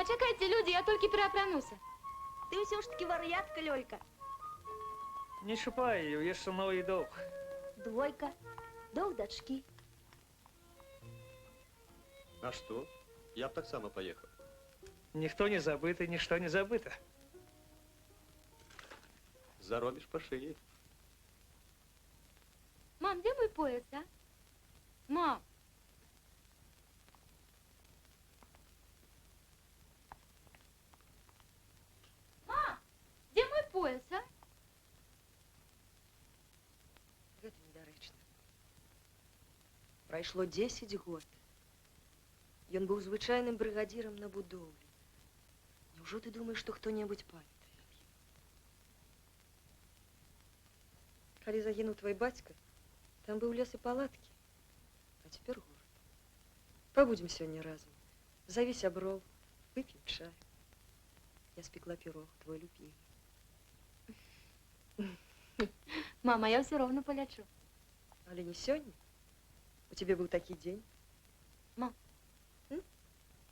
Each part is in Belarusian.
Пачакайце, людзі, я толькі пераапрануся. Ты ўсё ж таки вар'ятка, Лёлька. Не чапай ее, яшчэ новый доўг. Двойка, доўг дачкі. А что? Я б таксама поехал. Ніхто не забыты, ничто не забыто. Заробишь по шее. Мам, где мой пояс, а? Мам. Мам, где мой пояс, а? Гэта недарэчна. Прайшло 10 год. Ён быў звычайным брыгадзірам на будоўлі. Няўжо ты думаеш, што хто-небудзь памятае аб ім? Калі загінуў твой бацька, там быў лес і палаткі, а цяпер горад. Пабудзем сёння разам. Заві сяброў, вып'ем чай. Я спекла пірог, твой любімы. Мама, я все равно полечу. Але не сёння. У тебе быў такі дзень. Мам,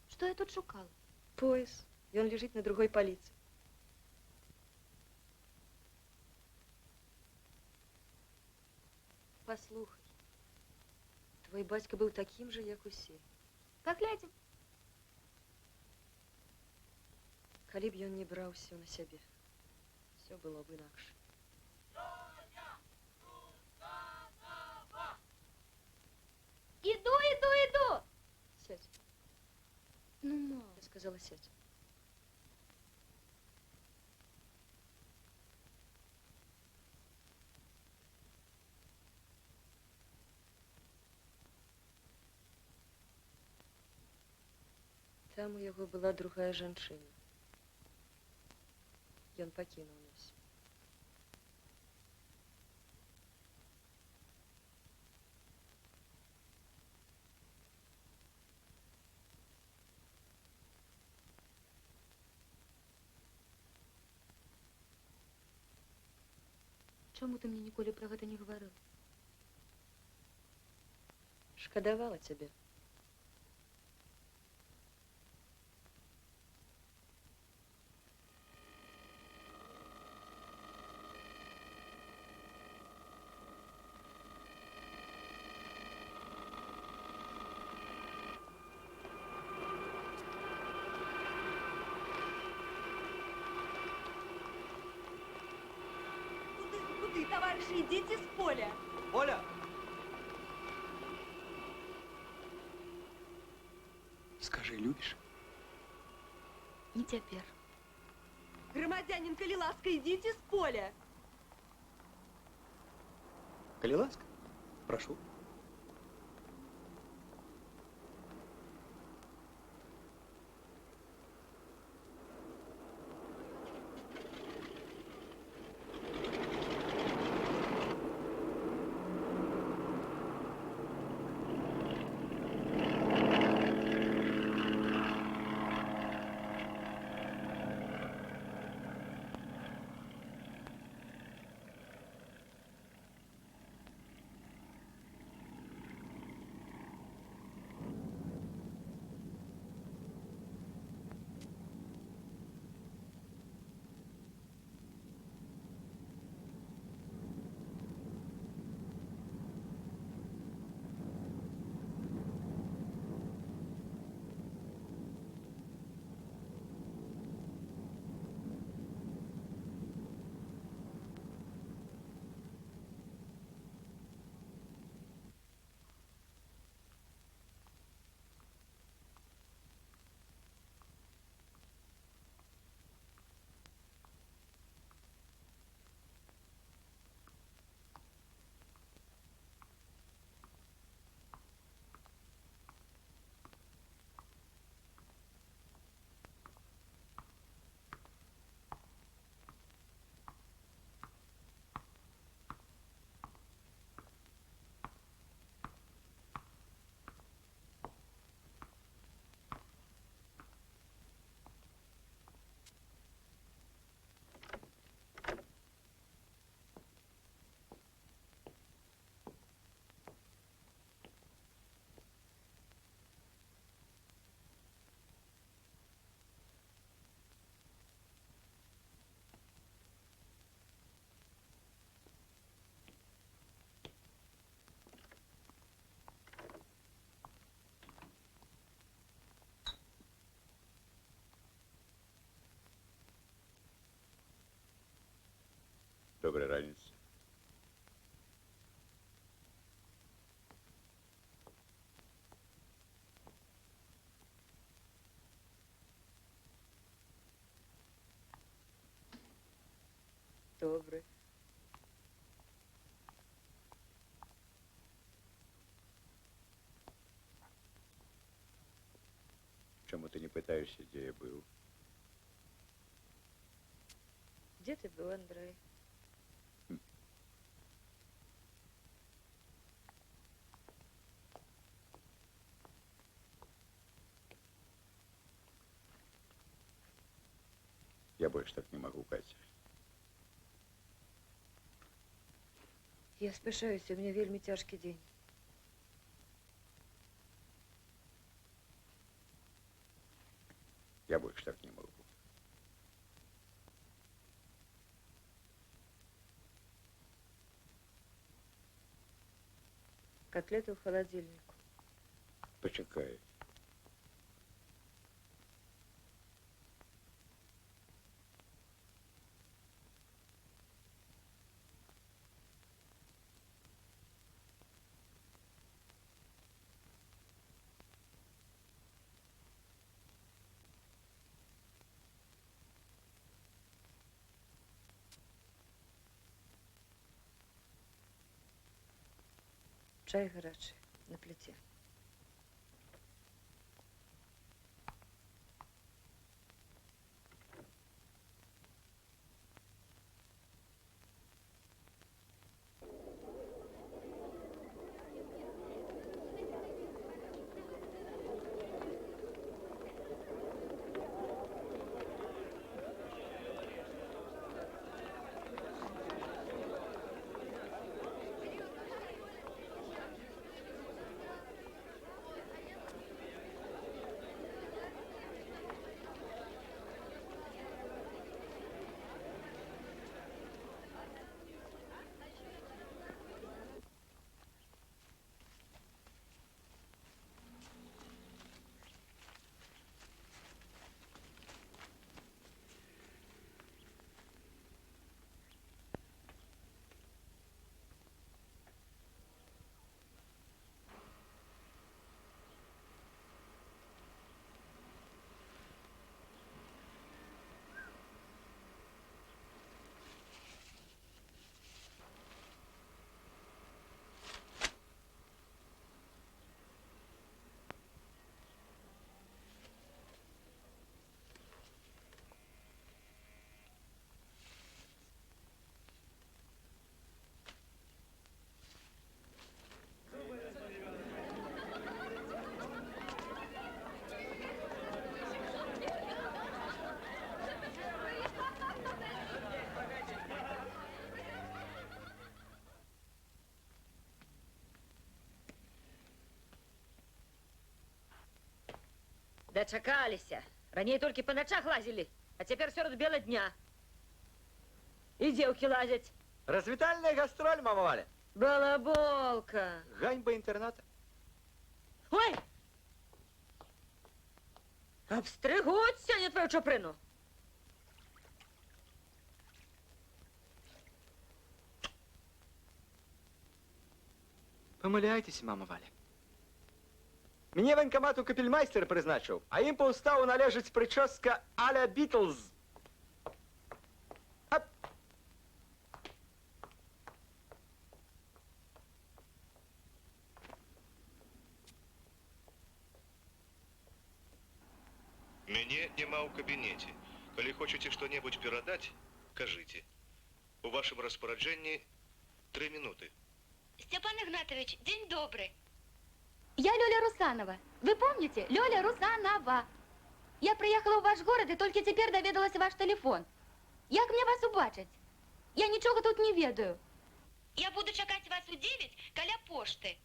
что я тут шукала? Пояс. Ён лежыць на другой паліцы. Паслухай. Твой бацька быў такім жа, як усе. Паглядзім. Калі б ён не браў усё на сябе, усё было б інакш. Иду. Сядь. Ну, мам. Я сказала, сядь. Там у яго была другая жанчына. Ён пакінуў нас. Чому ты мне ніколі про гэта не говорил? Шкадавала цябе. Куды, товарищи, идите с поля. Оля! Скажи, любишь? Не цяпер. Громадянин, коли ласка, идите с поля. Коли ласка, прошу. Доброй раницы. Добрый. Чому ти не питаєшся, де я був? Где ты был, Андрей? Я больше так не могу, Катя. Я спешаюсь, у меня вельми тяжкий день. Я больше так не могу. Котлеты в холодильнику. Почекай. Чай горячий на плите. Дочакалися. Ранее только по ночах лазили, а теперь все до бела дня. И девки лазять. Развітальная гастроль, мама Валя. Балаболка. Ганьба інтерната. Ой! Обстригуть сьогодні твою чоприну. Помиляйтесь, мама Валя. Мне военкомату капельмайстер призначив, а їм по уставу належить прическа а-ля Бітлз. Ап. Мяне няма ў кабінеце. Калі хочаце што-небудзь перадаць, кажыце. У вашым распараджэнні 3 минуты. Степан Игнатович, день добрый. Я Лёля Русанова. Вы помните? Лёля Русанова. Я приехала в ваш город и только теперь доведалась ваш телефон. Як мне вас убачить? Я ничего тут не ведаю. Я буду чекать вас у 9 каля пошты.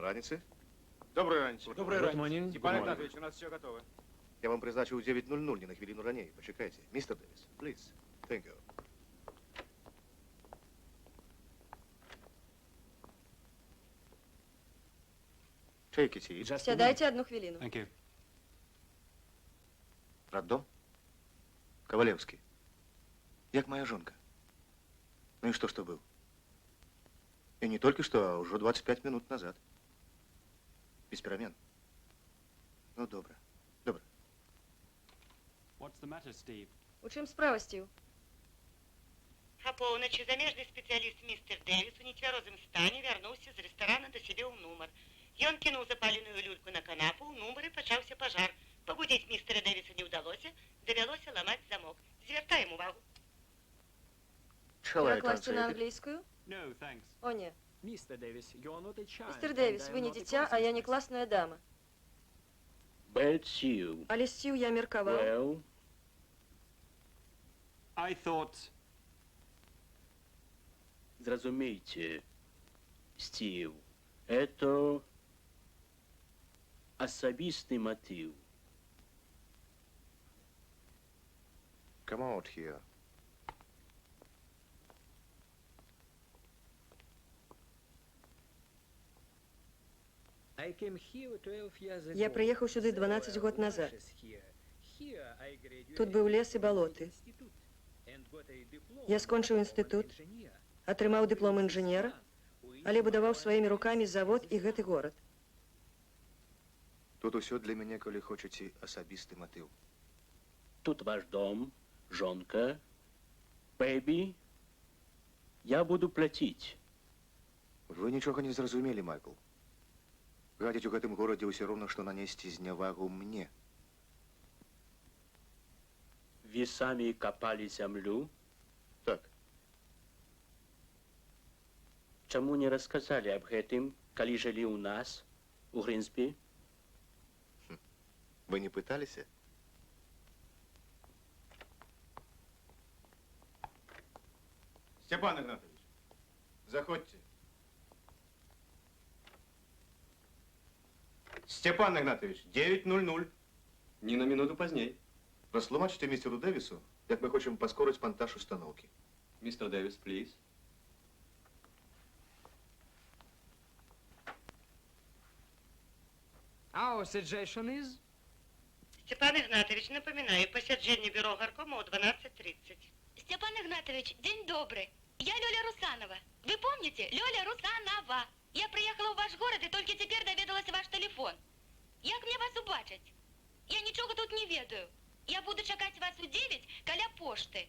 раніцы. Доброй раньше. Доброй раньше. Степан Игнатович, у нас все готово. Я вам призначив 9:00, не на хвилину ранее. Почекайте. Мистер Дэвис, please. Thank you. Take a seat. Сядайте одну хвилину. Роддом? Ковалевский. Як моя жонка. Ну и что был? И не только что, а уже 25 минут назад. Без перемен. Ну, добре. Добре. У чым справа, Стив? А поўначы замежны спецыяліст містер Дэвіс у нецвярозым стане вярнуўся з рэстарана да сябе ў нумар. Ён кінуў запаленую люльку на канапу, ў нумары пачаўся пажар. Пабудзіць містера Дэвіса не ўдалося, давялося ламаць замок. Звяртаем увагу. Перакласці на англійскую? О, не. Мистер Дэвис, Мистер Дэвис, вы не дитя, а я не классная дама. But Steve, Але Стив я мерковал. well, I thought... зразумейте, Стив, это асабісты мотив. Come out here. Я приехал сюда 12 год назад. Тут быў лес і балоты. Я скончыў інстытут, атрымаў дыплом інжынера, але будаваў сваімі рукамі завод і гэты горад. Тут усё для мяне, калі хочаце, асабісты матыў. Тут ваш дом, жонка, бэйбі. Я буду платіць. Вы нічога не зразумелі, Майкл. Гадзіць у гэтым горадзе ўсё роўна, што нанесці знявагу мне. Вы самі капалі зямлю? Так. Чаму не расказалі аб гэтым, калі жылі ў нас, у Гринсбі? Вы не пыталіся? Степан Игнатович, заходьте. Степан Игнатович, 9:00. Ни на минуту поздней. Растлумачце містеру Дэвісу, як мы хочам паскорыць монтаж установкі. Мистер Дэвис, please. Our suggestion is... Степан Игнатович, напоминаю, посяджение бюро горкома у 12:30. Степан Игнатович, день добрый. Я Лёля Русанова. Вы помните? Лёля Русанова. Я приехала в ваш город и только теперь доведалась ваш телефон. Як мне вас убачить? Я ничего тут не ведаю. Я буду чекать вас у 9 каля пошты.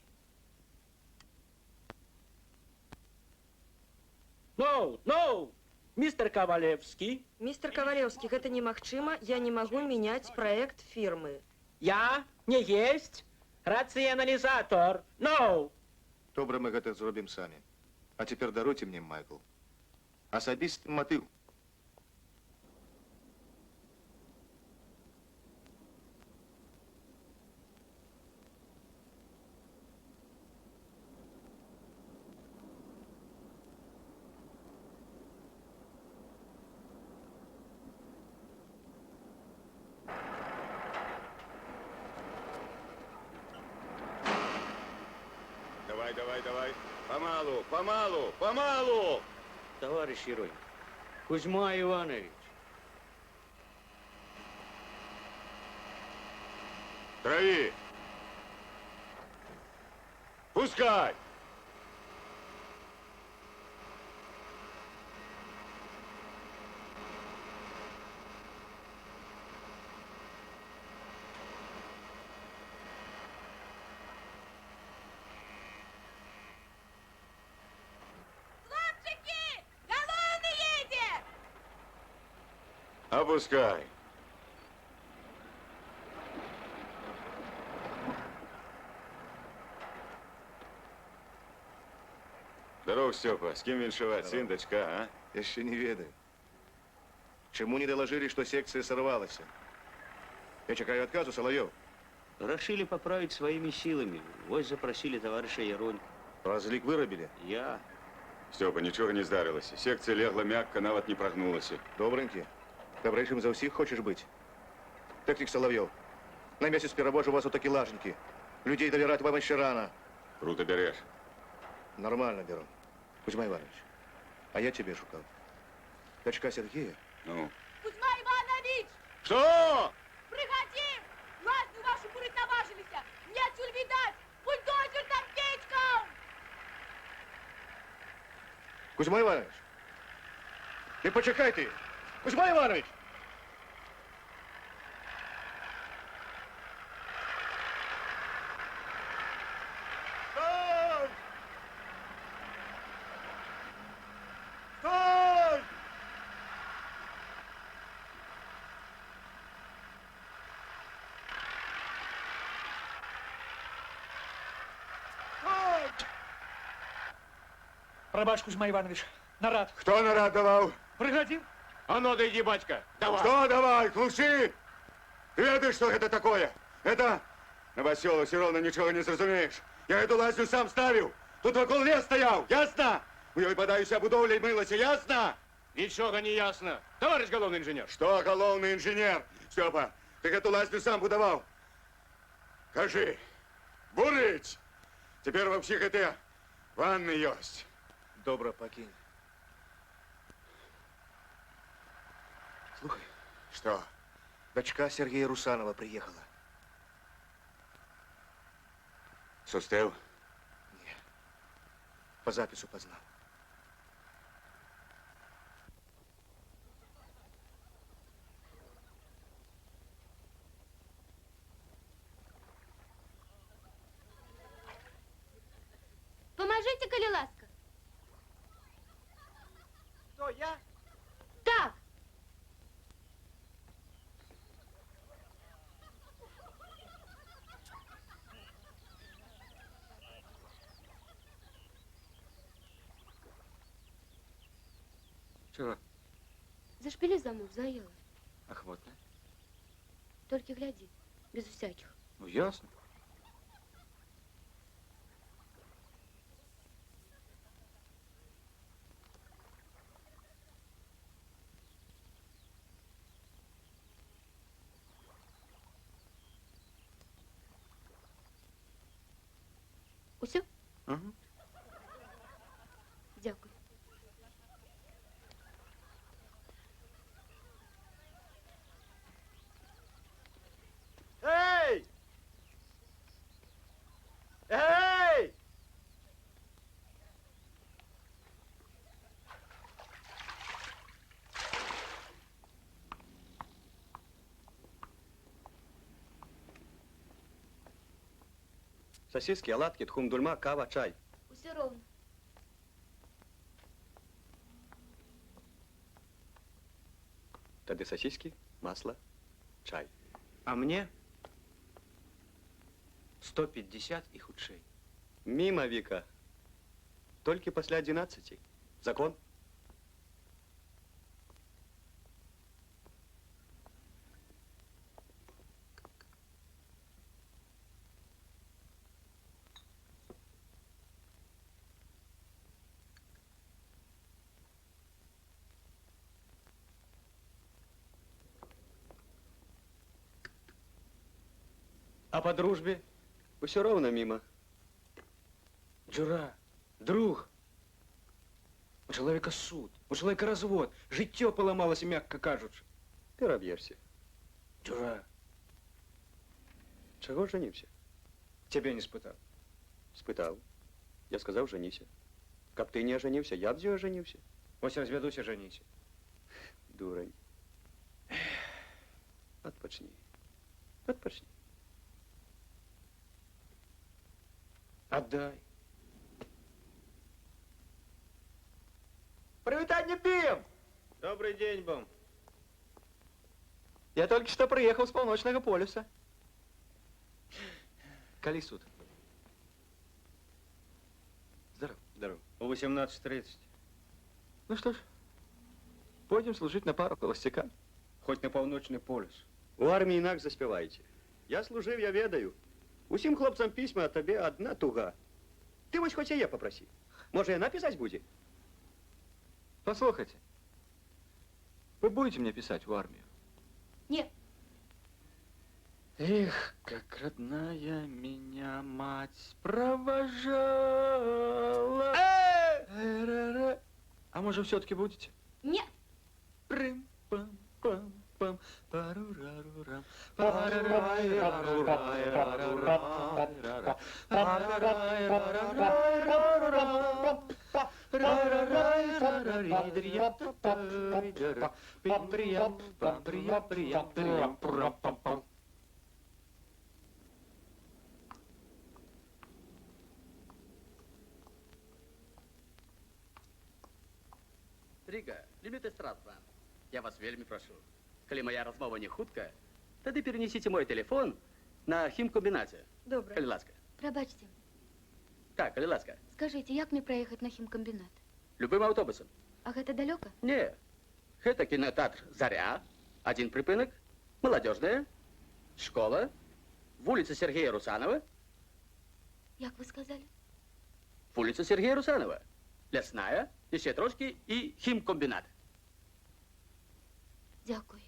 No, мистер Ковалевский. Мистер Ковалевский, гэта немагчыма, я не могу менять проект фирмы. Я не есть рационализатор. No. Добра, мы гэта зробім самі. А цяпер даруйце мне, Майкл. Асабісты матыў. Давай. Помалу. Товарищ герой, Кузьма Иванович. Трави. Пускай. Опускай. Здоров, Степа. С кем віншаваць? Сын, дочка, а? Яшчэ не ведаю. Чаму не далажылі, што секцыя сорвалася? Я чекаю отказу, Соловьев. Решили поправить своими силами. Вот запросили товарища Яроньку. Разлик вырубили? Я. Степа, нічого не здарилося. Секція легла м'яко, нават не прогнулася. Добренький. Добрейшим за всіх хочеш бути? Технік Соловйов. На місяць перевожу вас у такі лаженьки. Людей довіряти вам ще рано. Круто береш. Нормально беру. Кузьма Иванович, а я тебе шукал. Дочка Сергея. Ну? Кузьма Иванович! Что? Приходи! Лазню вашу курить наважились! Мне отсюда видать! Бульдозер там печком! Кузьма Иванович! Ты почекай ты! Кузьма Иванович! Стой! Стой! Пробач, Кузьма Иванович. Нарад. Кто наряд давал? Пригодим? А ну, дойди, батька. Давай. Что давай? Глуши! Ты ведаешь, что это такое? Это... Новоселов, все равно ничего не зразумеешь. Я эту лазню сам ставил. Тут вокруг лес стоял, ясно? У нее подаюся будовлей мылася, ясно? Нічого не ясно. Товарищ головний інженер. Что, головный инженер? Степа, ты эту лазню сам будовал. Кажи, бурить! Теперь во всех это ванны есть. Добро, покинь. Слухай. Что? Дочка Сергея Русанова приехала. Сустел? Не. По запису познал. Поможите, коли ласка. Кто, я? Так. Чего? Зашпили замок, заело. Охотно. Только гляди, без всяких. Ну, ясно. Усё? Угу. Дякую. Эй! Эй! Сосиски, оладки, тхум-дульма, кава, чай. Усё ровно. Тады сосиски, масло, чай. А мне 150 и худшей. Мимо, Вика. Только после 11. Закон. А по дружбе? Все ровно мимо. Джура, друг. У чоловіка суд, у чоловіка розвод. Життя поламалося, м'яко кажучи. Ты робьешься. Джура, Чего женился? тебе не спитав. Спытал. Я сказал, женися. Как ты не оженился, я б оженился. Ось розведуся, женіся. Дурень. Отпочни. Отпочни. Отдай. Привитание пьем! Добрый день, Бом. Я только что приехал с полночного полюса. Коли суд? Здоров. Здорово. У 18:30. Ну что ж, пойдем служить на пару холостяка. Хоть на паўночны полюс. У армії інакш заспяваєте. Я служив, я ведаю. Усім хлопцам письма, а тобі одна туга. Ти ось хоч яе попроси. Може, яна писать буде? Послухайте, вы будете мне писать в армию? Нет. Эх, как родная меня мать провожала. А может, все-таки будете? Нет. Прым-пам-пам-пам, парурарурам, парурарурам. Рига, любит эстрадна. Я вас вельми прошу. Коли моя размова не хутка, тады перенесите мой телефон на хімкомбінаце. Добре. Калі ласка. Пробачьте. Так, калі ласка. Скажите, як мне проехать на хімкомбінат? Любым аўтобусам. А гэта далёка? Не. Гэта кінотэатр «Заря», один прыпынак, маладзёжная, школа, вуліца Сергея Русанова, Як вы сказали? вуліца Сергея Русанова, лясная, яшчэ трошкі і хімкомбінат. Дякую.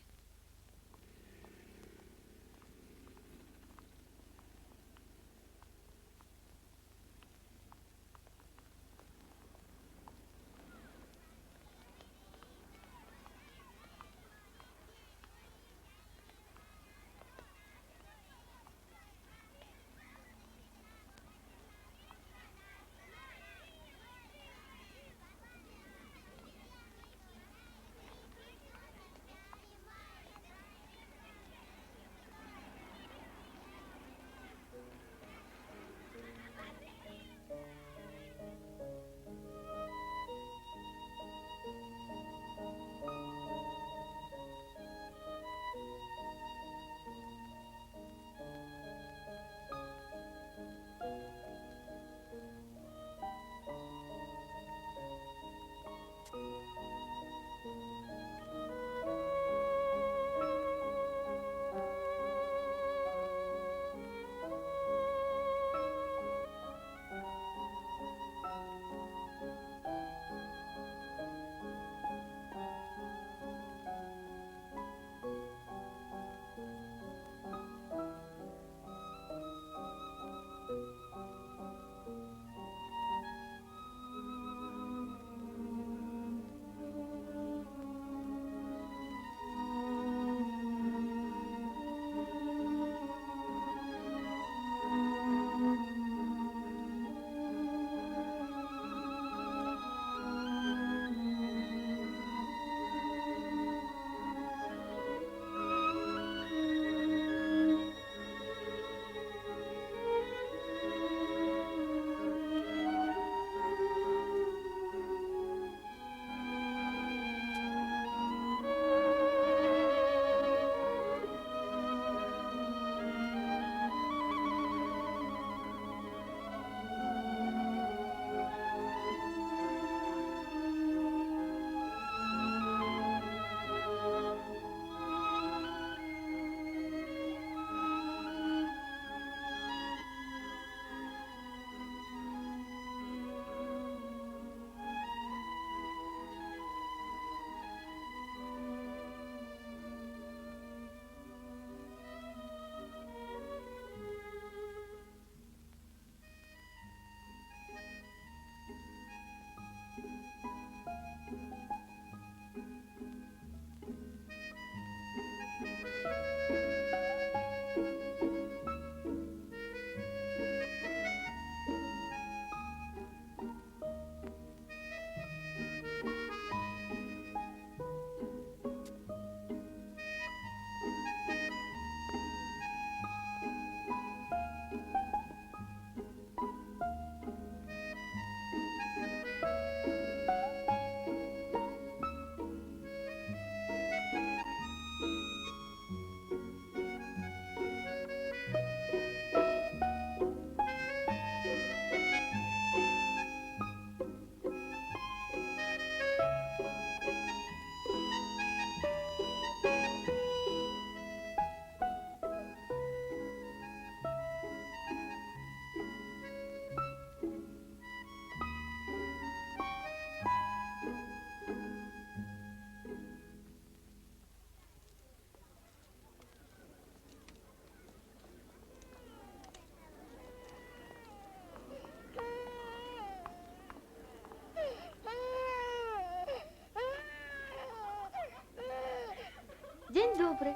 добрый.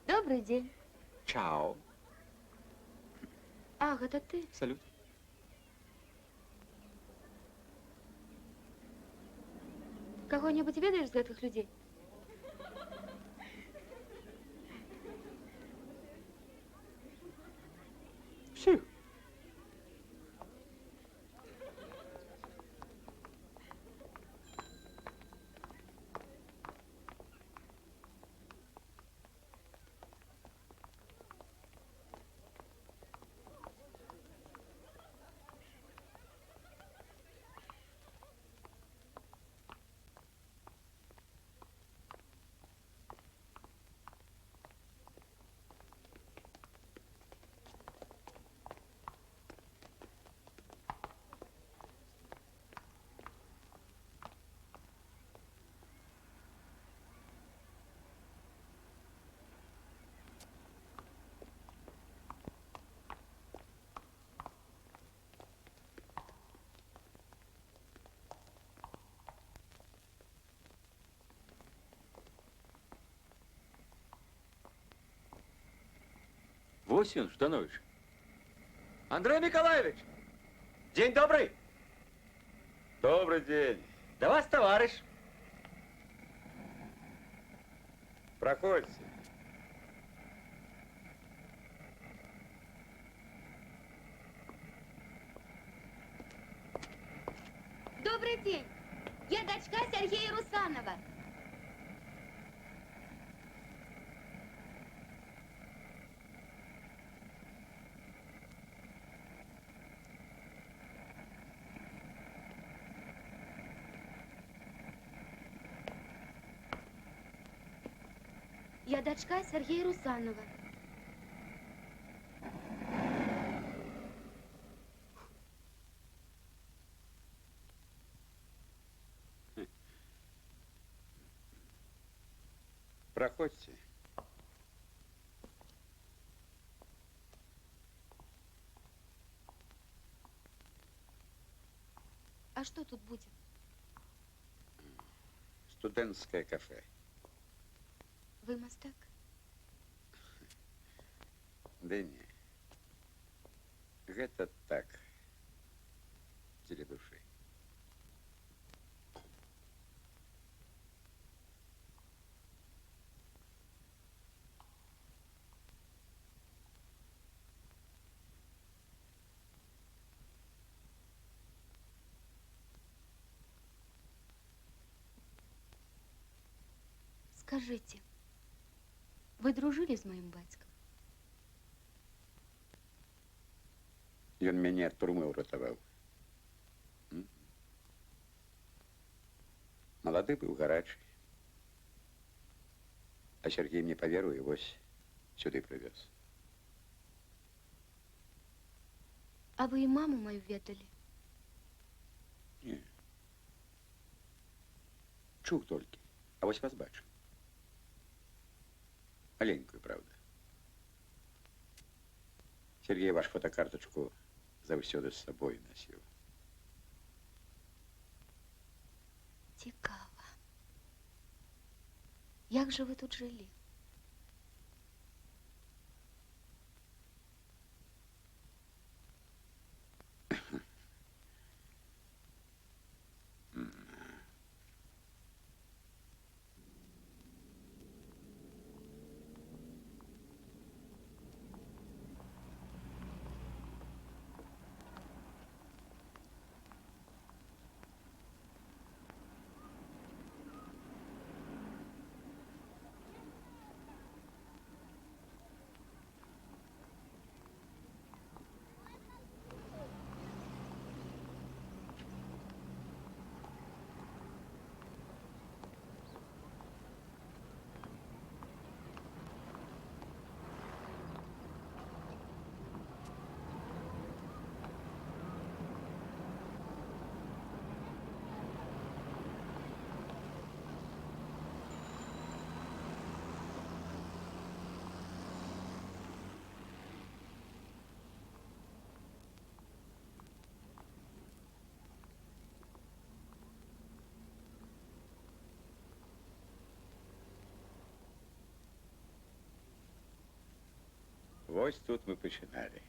Добрый день. Чао. Ах, это ты? Салют. Кого-нибудь ведаешь из этих людей? Всех. Вот он, Жданович. Андрей Николаевич! День добрый! Добрый день. Да вас, товарищ. Проходите. Добрый день. Я дочка Сергея Русанова. Я дочка Сергея Русанова. Проходите. А что тут будет? Студенческое кафе. Вы мастак? Да не. Гэта так. Дзеля души. Скажите, вы дружили з моим бацьком? Ён мяне ад турмы ўратаваў. Малады быў, гарачы. А Сергей мне паверыў і вось сюды прывез. А вы и маму мою ведали? Не. Чуў толькі. А вось вас бачу. Маленькую, правда. Сергей ваш фотокарточку заўсёды з сабой носіў. Цікава. Як же вы тут жили? Вось тут мы пачыналі.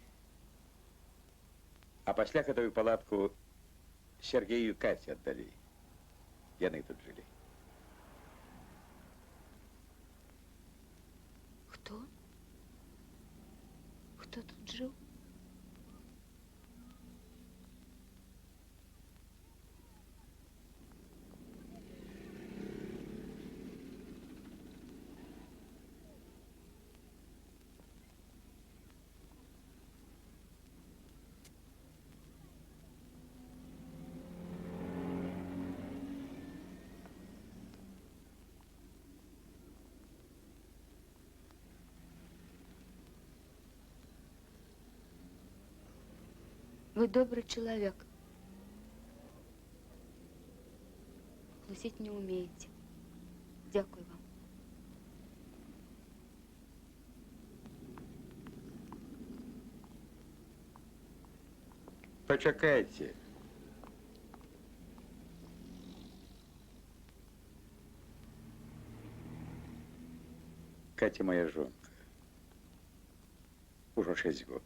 А пасля гэтую палатку Сергею і Каці аддалі. Яны тут жылі. Кто? Кто тут жил? Вы добрый человек. Платить не умеете. Дякую вам. Пачакайце. Катя моя жонка. Ужо 6 год.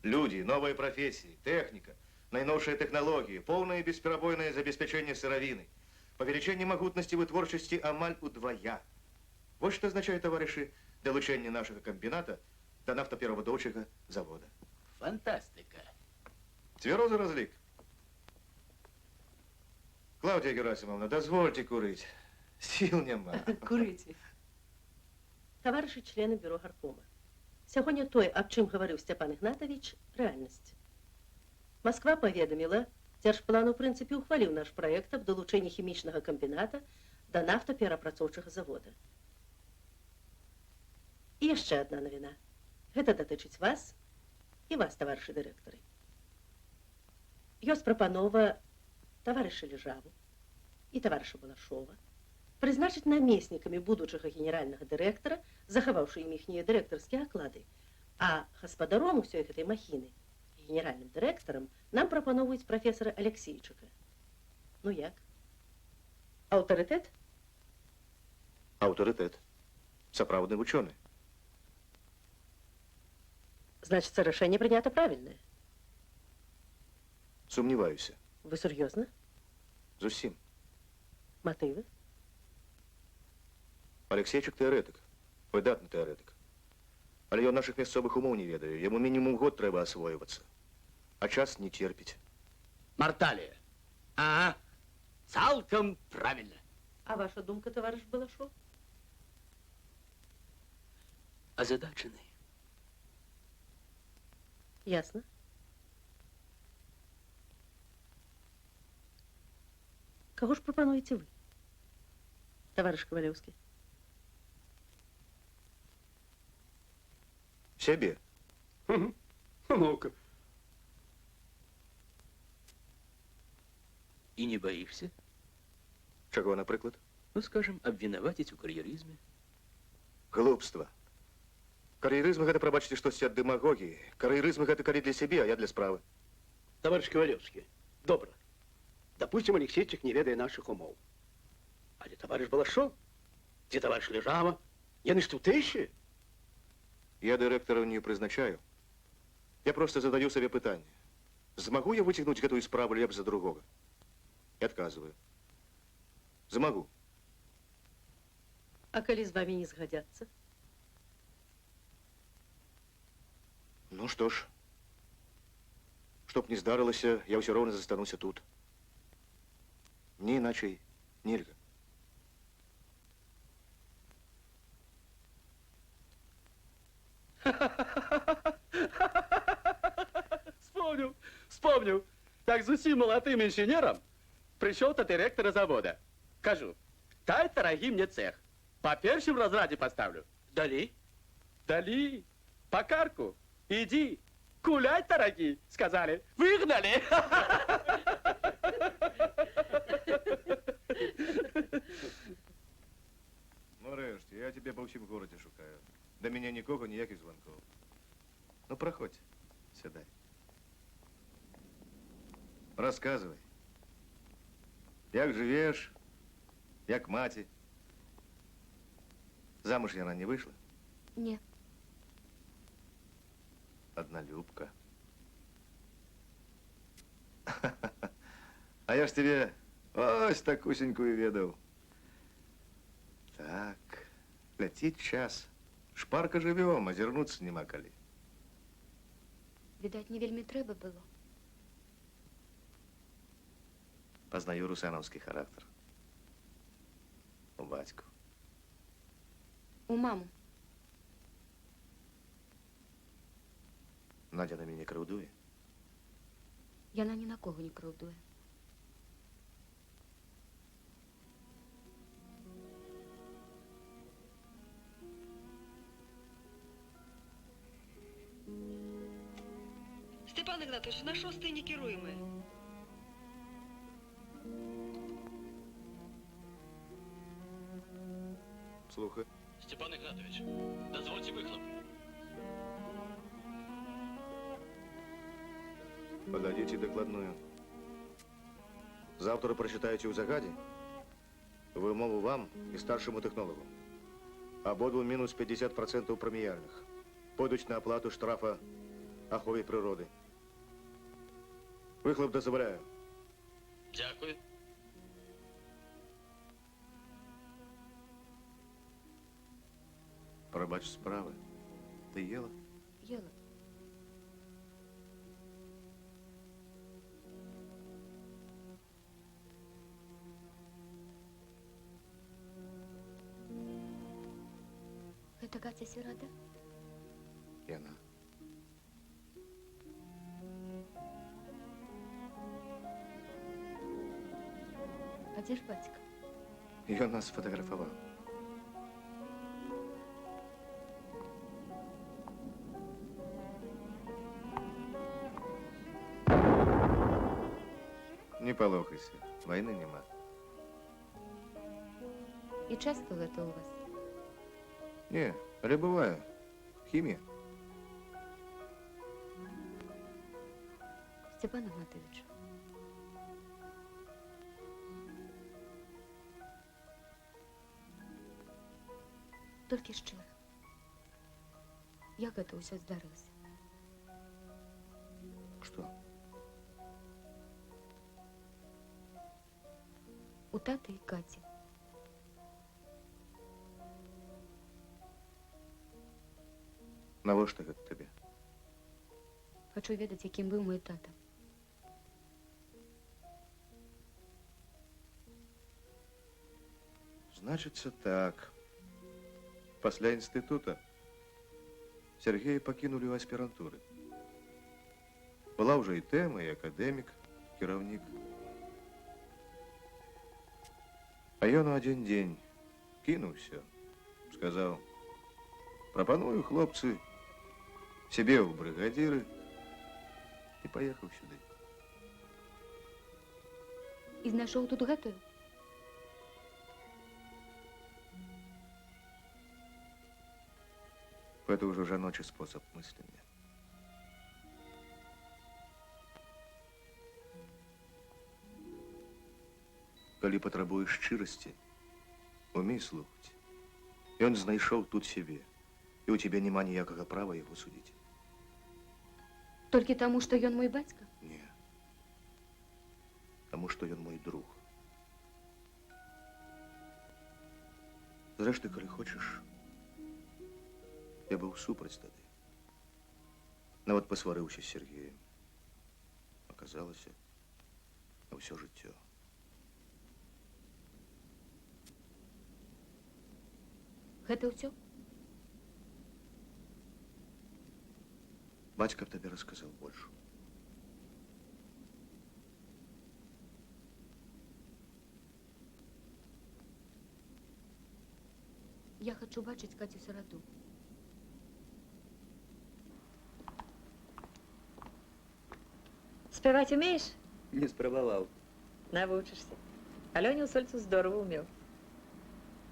Люди, новые профессии, техника, найновшие технологии, полное бесперебойное забеспечение сыровины, павелічэнне магутнасці вытворчасці амаль удвая. Вот что означает, товарищи, долучение нашего комбината до нафтопераводочага завода. Фантастика. Цвярозы разлик. Клавдия Герасимовна, дозвольте курить. Сил нема. Курите. Товарищи члены бюро горкома. Сягоння той, аб чым гаварыў Сцяпан Ігнатавіч, рэальнасць. Москва паведаміла, дзяржплан у прынцыпе ухваліў наш праект аб далучэнні хімічнага камбіната да нафтаперапрацоўчага завода. І яшчэ адна навіна. Гэта датычыць вас і вас, таварышы дырэктары. Ёсць прапанова таварыша Лежаву і таварыша Балашова прызначыць намеснікамі будучага генеральнага дырэктара, захаваўшы ім іхнія дырэктарскія аклады. А гаспадаром усёй гэтай махіны, генеральным дырэктарам, нам прапаноўваюць прафесара Алексейчыка. Ну як? Аўтарытэт? Аўтарытэт. Сапраўдны вучоны. Значится, решение принято правильное. Сумніваюся. Вы серьезно? Зусім. Мотивы? Алексейчык тэарэтык, выдатны тэарэтык. Але ён нашых мясцовых умоў не ведае. Яму мінімум год трэба асвойвацца. А час не терпіць. Марталия. Ага. Цалком правильно. А ваша думка, товарищ Балашов? Озадаченный. Ясно. Кого ж пропонуете вы, товарищ Ковалевский? Себе. Ну-ка. И не боишься? Чего, например? Ну, скажем, обвинуватить у карьеризме. Глупство. Карьеризм это, пробачьте, штось от демагогии. Карьеризм это коли для себя, а я для справы. Товарищ Ковалевский, добро. Допустим, Алексейчик не ведает наших умов. А где товарищ Балашов? Где товарищ Лежава? Яны ж тутейшие. Я директоров не призначаю. Я просто задаю себе питання. Змогу я вытягнуть эту справу лепш за другого? И отказываю. Змогу. А коли с вами не сгодятся? Ну что ж. Чтоб не здарылася, я ўсё роўна застануся тут. Не иначе нельга. Вспомнил. Так зусім молодым инженером пришел до директора завода. Кажу, дай дорогий мне цех. По першим разраде поставлю. Дали? Дали. По карку. Иди. Гулять, дорогие, сказали. Выгнали. Ну, решті, я тебе по всем городе шукаю. До меня нікого, ніяких звонков. Ну, проходь, сідай. Розказуй. Як живеш? Як маті? Замуж яна не вийшла? Ні. Однолюбка. А я ж тебе ось такусенькую ведаў. Так, ляціць час. Шпарка живем, озірнуцца нема калі. Відаць, не вельмі трэба было. Познаю русановский характер. У батьку. У маму. Надя на мяне крыўдуе. Яна ні на кого не крыўдуе. Степан Игнатович, на шостый не кируемые. Слухай. Степан Игнатович, дозвольте выхлоп. Подадите докладную. Завтра прочитаете у загадзе вымову вам и старшему технологу. Ободву минус 50% преміяльных. Пойдуть на оплату штрафа ахові природы. Выхлоп дозволяю. Дякую. Пробач справи. Ты ела? Ела. Это Катя Сирода? Яна. А где ж батька? Ён нас сфотографовал. Не полохайся, войны нема. И часто это у вас? Не, але бываю. Химия. Степан Игнатович. Толькі шчыра. Як гэта ўсё здарылася? Что? У таты і Каці. Навошта гэта табе? Хачу ведаць, якім быў мой тата. Значится так. Пасля института Сергея покинули у аспирантуры. Была уже и тема, и академик, кіраўнік. А ён у один день кинул все. Сказал, пропоную, хлопцы, себе в бригадиры. И поехал сюда. І знайшоў тут гэтую? Это уже жаночий способ мыслення. Калі патрабуеш шчырасці, умей слухаць. Ён знайшоў тут сябе, і у цябе няма ніякага права яго судзіць. Толькі таму, што ён мой бацька? Не. Таму, што ён мой друг. Зрэшты, калі хочаш, я быў супраць тады. Нават пасварыўся з Сергеем. Аказалася, на ўсё жыццё. Гэта ўсё? Бацька б табе расказаў больш. Я хочу бачыць Катю Сироду. Спевать умеешь? Не спробовал. Навучишься. Алене Усольцу здорово умел.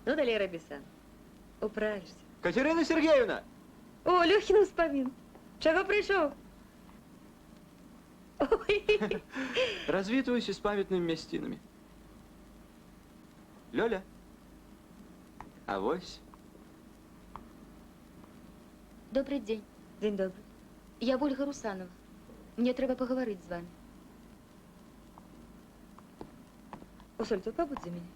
Ну, далее, Робисан. Управишься. Катерина Сергеевна! О, Лёхін успамін. Чаго прыйшоў? Ой. Развітваюся з памятнымі мясцінамі. Лёля, а вось... Добрый день. День добрый. Я Ольга Русанова. Мне трэба паговорить з вами. Усоль, тут побудь за меня.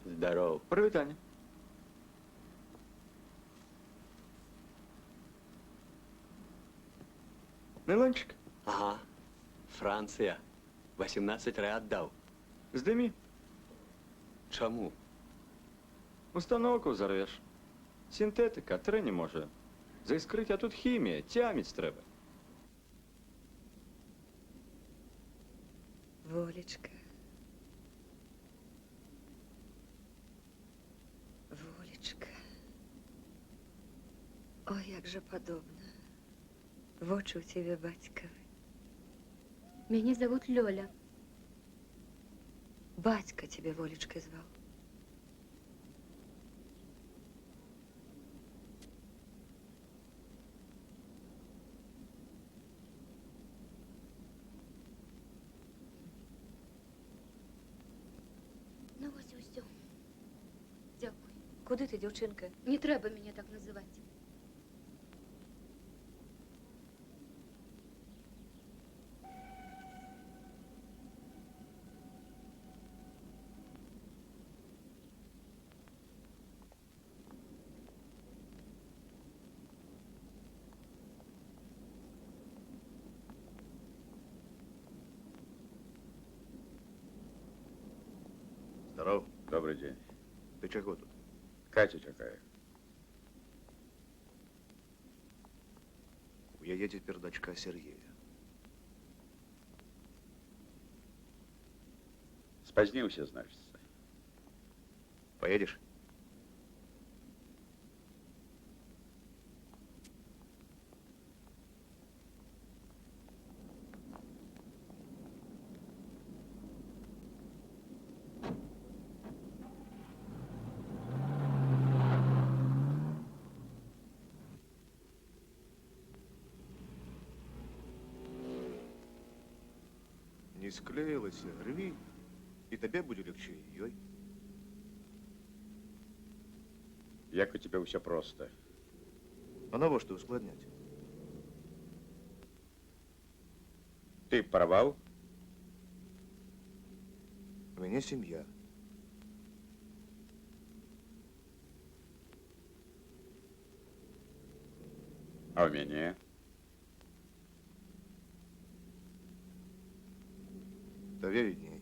Здоров. Прывітанне. Нейлончик, Ага. Франція. 18 рэ аддаў. здымі. Чаму? Установку взорвеш. Синтетика, трэ не може. Заіскрить, а тут хімія, тяміць трэба. Волечка. Волечка. Ой, як же подобно. Вочы у тебе батьковы. Меня зовут Лёля. Батька тебе Волечкой звал. Ну ось і усё. Дякую. Куди ти, дівчинка? Не треба меня так называть. Здоров. Добрый день. Ты чего тут? Катя какая? У яе цяпер дачка Сергея. Спозднился, значит. Поедешь? Не склеилась, рви, и тебе будет легче ёй. Як у тебя все просто. А на что ускладнять? Ты порвал? У меня семья. А у меня? Тебе видней.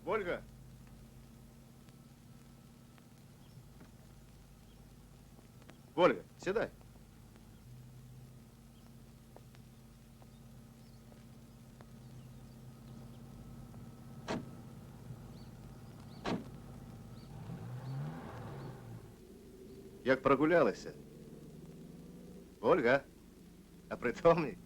Ольга! Ольга, седай. Як прогулялася? Ольга, а притомні?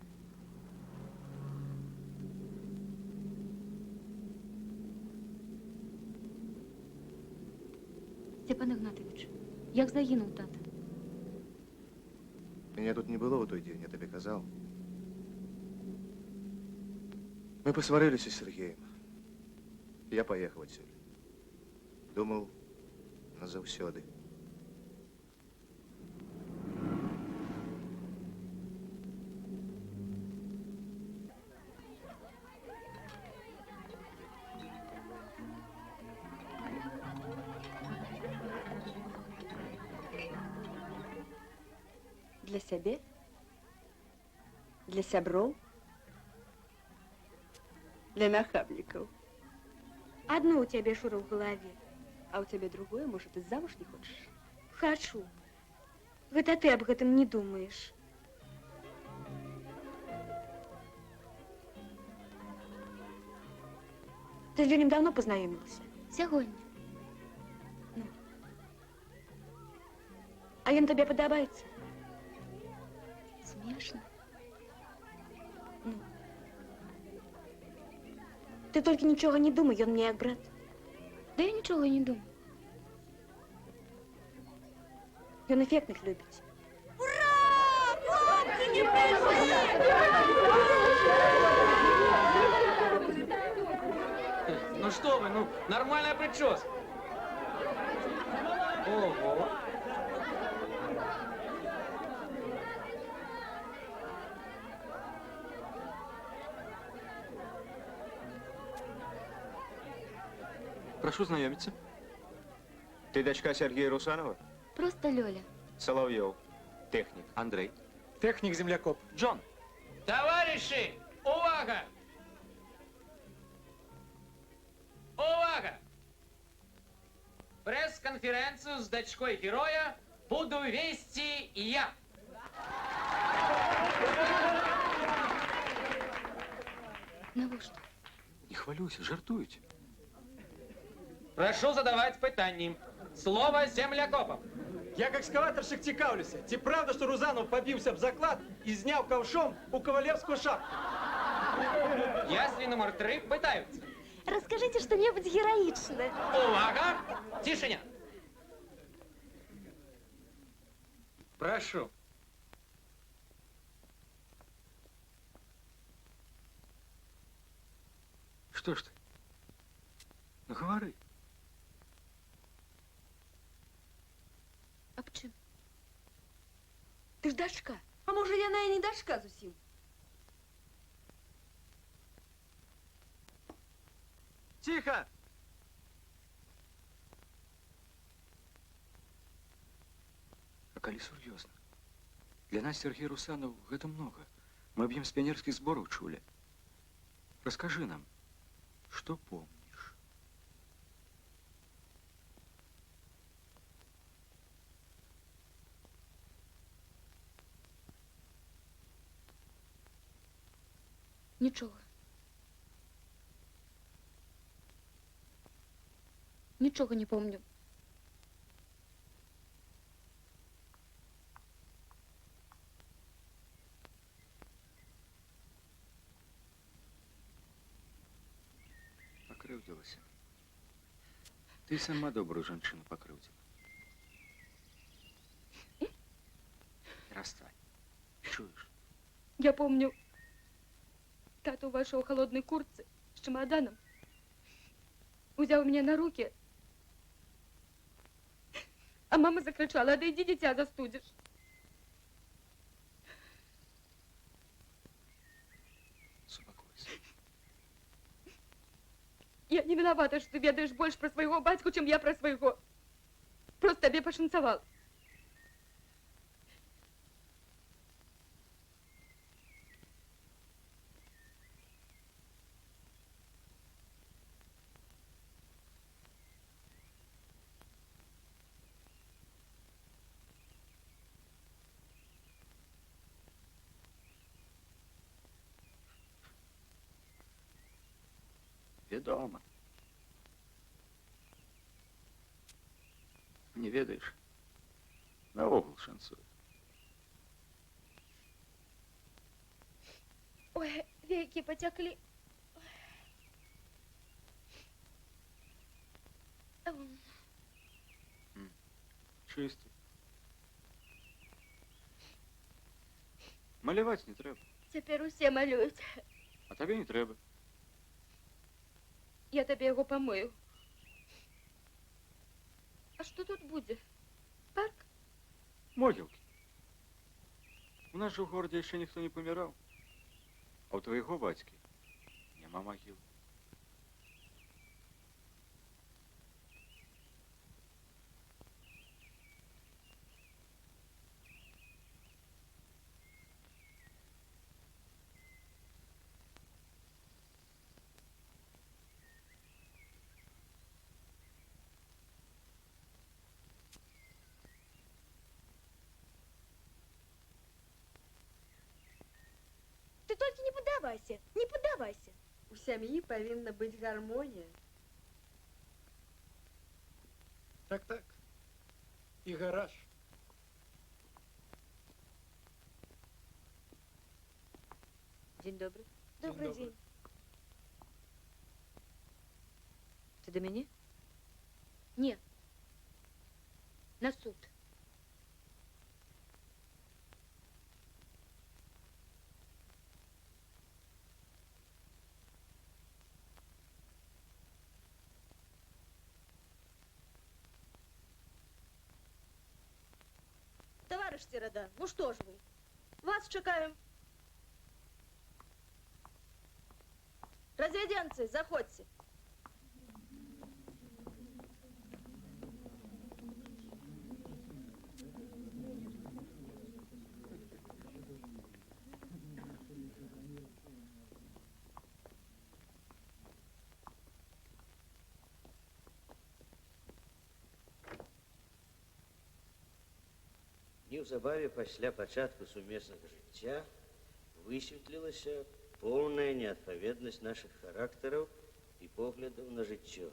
Степан Игнатович, як загинув тата? Меня тут не было в той день, я тебе казал. Мы посварились с Сергеем. Я поехал отсюда. Думал, назавсёды. Для сябе? Для сяброў? Для нахабнікаў. Одно у тебя, Шура, в голове. А у тебя другое, может, ты замуж не хочешь? Хочу. Гэта ты об гэтым не думаешь. Ты с Ленем давно познакомился? Сьогодні. А він тобі подобається? Смішно. Ти тільки нічого не думай, він мені як брат. Да я нічого і не думаю. Він ефектних любить. Ну что вы, ну нормальная прическа. Ого. Прошу знакомиться. Ты дочка Сергея Русанова? Просто Льоля. Соловьев. Техник. Андрей. Техник-землякоп. Джон. Товариші, увага! Увага! Пресс-конференцию с дочкой героя буду вести я. Навіщо? Не хвалюйся, жартуйте. Прошу задавать питання. Слово землякопам. Я как экскаваторщик цікавлюся. Ці правда, що Рузанов побився об заклад і зняв ковшом у Ковалевську шапку? Ясли номер 3 питаються. Расскажите что-нибудь героичное. Увага! Тишиня! Прошу. Что ж ты? Ну говори. Об чим? Ти ж дочка. А може, яна і не дочка зовсім? Тихо! А коли серьезно? Для нас, Сергей Русанов, это много. Мы б'ем с пионерских сборов чули. Расскажи нам, что помнишь? Нічого. Нічого не помню. Покрывдилась. Ты сама добрую женщину покрывдила. Расстань. Чуешь? Я помню тату вашего в холодной куртце с чемоданом. Взял меня на руки. А мама закричала: да иди, дитя, застудишь. Успокойся. Я не виновата, что ты ведаешь больше про своего батьку, чем я про своего. Просто тебе пошанцевал. Ведомо. Не ведаешь? Наогул шансует. Ой, веки потекли. Чистый. Малевать не треба. Теперь усе малюють. А тебе не треба. Я тебе його помию. А що тут буде? Парк? Могилки. У нас же в городе еще никто не помирал. А у твоего батьки нема могил. Ты только не поддавайся, не поддавайся. У сям'і павінна быць гармонія. Так. И гараж. День добрый. Добрый день. Ты до меня? Нет. На суд. Товарищ Середа, ну что ж вы? Вас чекаем. Разведенцы, заходьте. Неўзабаве пасля пачатку сумеснага жыцця высветлілася поўная неадпаведнасць нашых характараў і поглядаў на жыццё,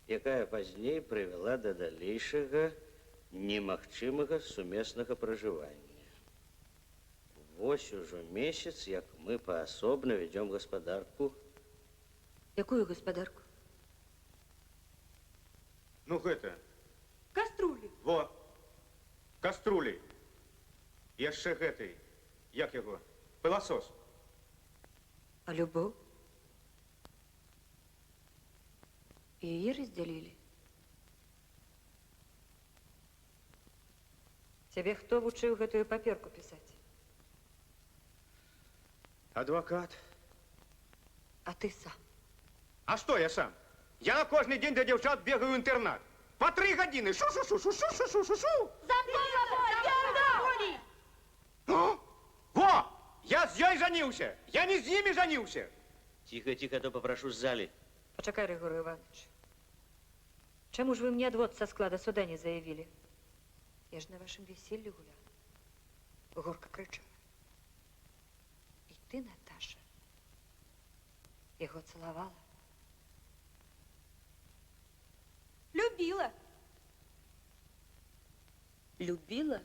якая пазней прывяла да далейшага немагчымага сумеснага пражывання. Вось ужо месяц, як мы паасобна вядзём гаспадарку. Якую гаспадарку? Ну, гэта. Каструлі. Во. Каструлі. Яшчэ гэтай. Як яго? Пыласос. А любовь? Ее разделили? Тебе кто вучыў гэтую паперку писать? Адвокат. А ты сам? А что я сам? Я кожны дзень да дзяўчат бегаю ў інтэрнат. По 3 гадзіны. Шу-шу-шу-шу-шу-шу-шу-шу. Во! Я з ёй жаніўся. Я не з імі жаніўся. Тихо, тихо, а то попрошу с зали. Почекай, Григорий Иванович. Чему же вы мне отвод со склада суда не заявили? Я же на вашем веселье гуляла. Горка кричала. И ты, Наташа, его целовала? Любила. Любила?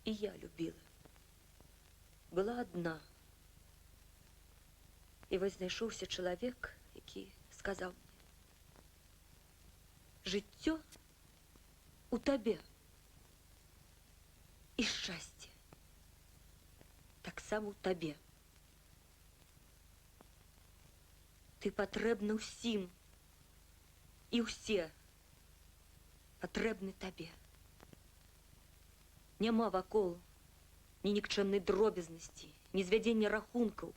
И я любила. Была одна. І вось знайшоўся чалавек, які сказаў мне: жыццё у табе і шчасце таксама у табе. Ты патрэбны ўсім, і ўсе патрэбны табе. Няма вакол ні нікчэмнай дробязнасці, ні звядзення рахункаў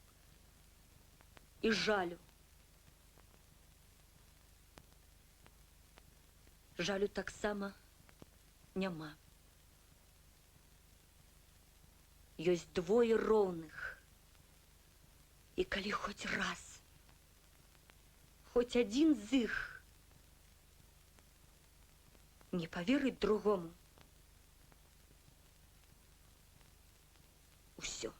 і жалю. Жалю таксама няма. Ёсць двое роўных. І калі хоць раз, хоць адзін з іх не паверыць другому, усё.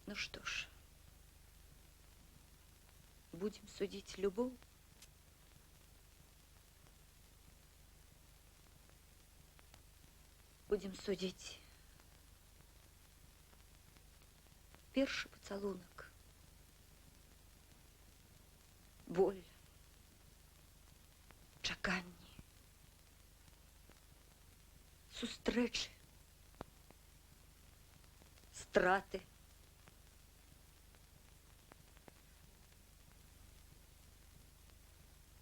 Ну что ж, будем судить любовь? Будем судить першы пацалунак, боль, чаканні, сустрэчы, страты.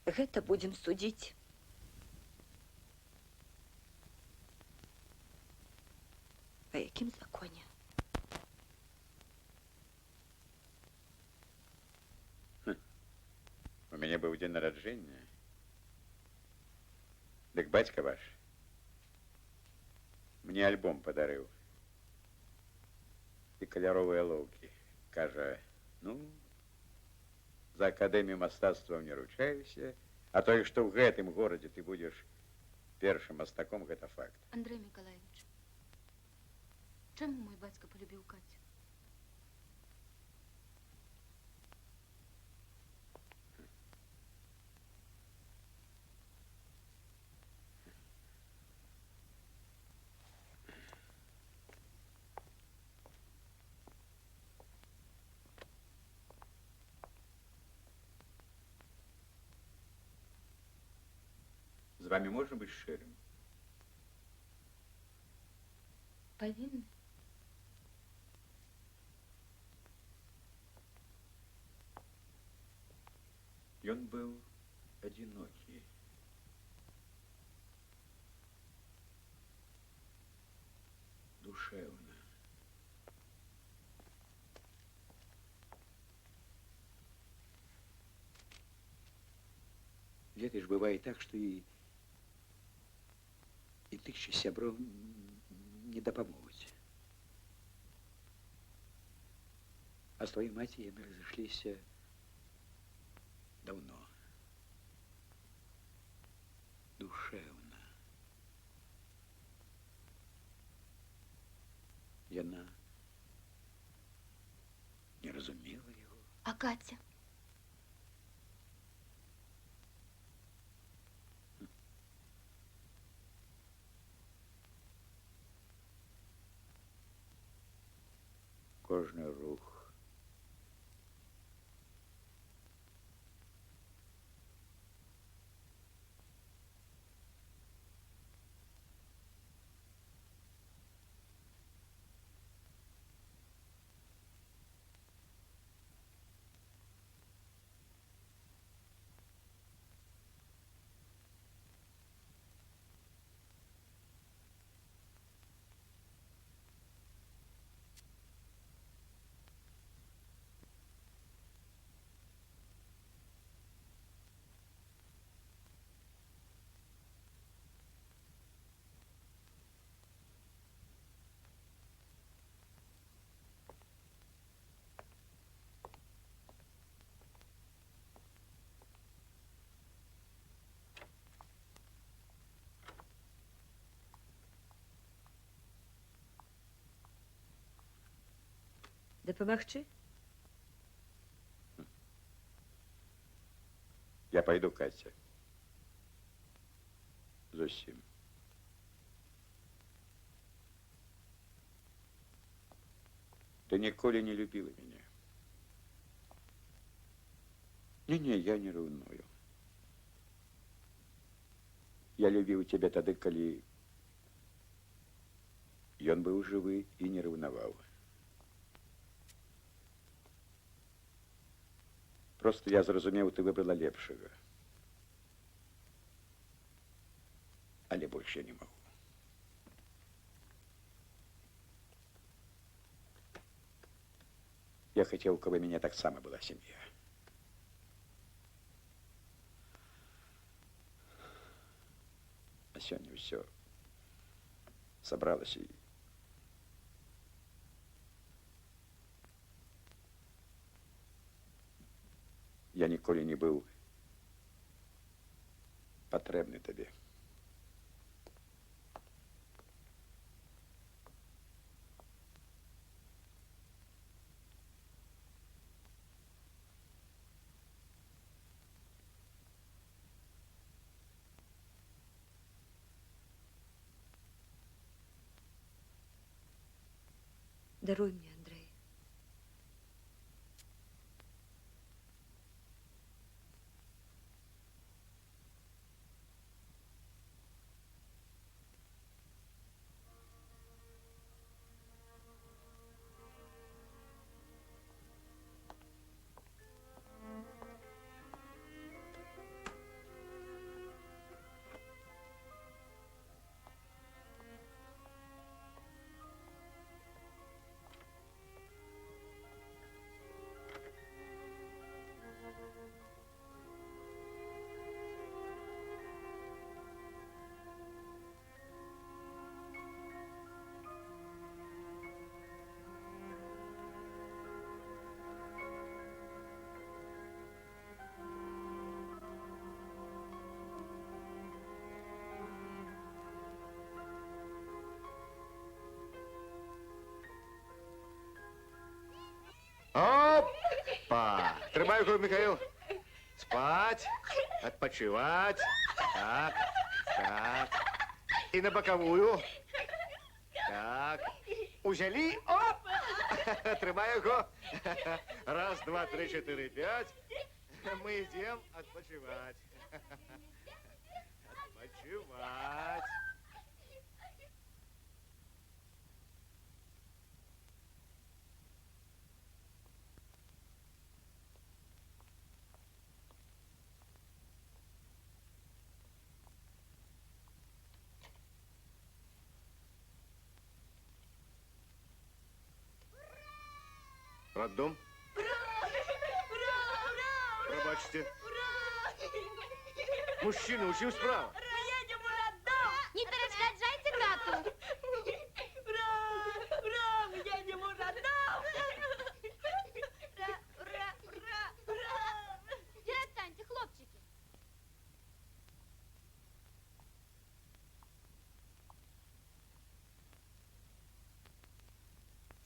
Гэта будем судить по якім законе? У мяне быў дзень нараджэння. Дык бацька ваш мне альбом падарыў. І каляровыя лоўкі. Кажа, ну, за акадэмію мастацтваў не ручаюся, а тое, што ў гэтым горадзе ты будзеш першым мастаком, гэта факт. Андрей Миколаевич, чаму мой бацька полюбіў Катю? З вами можна бути шчирим? Павінны. Ён быў адзінокі. Душэўна. Ведаеш, бывае так, што і тысяча сяброў не дапамогуць. А з твоей маці яны разышліся давно. Душэўна. Яна не разумела яго. А Катя? Кожны рух. Дапамагчы? Я пойду, Катя. Зусім. Ты ніколі не любила меня. Не, я не ревную. Я любіў цябе тады, калі ён быў жывы і не ревнаваў. Просто я зразумеў, ты выбрала лепшага. Але больше я не могу. Я хотел, каб у меня таксама была семья. А сёння все собралось и... Я ніколі не быў патрэбны табе. Даруй мне, Андрей. Опа! Тримай його, Михаил. Спать, отпочивать. Так, так. И на боковую. Так. Узяли. Оп! Тримай його. Раз, два, три, четыре, пять. Мы идем отпочивать. Отпочивать. Роддом? Пробачьте. Мужчина, учим справа. Не перешкоджайте брату. Ура! Мы едем у роддом! Перестаньте, хлопчики.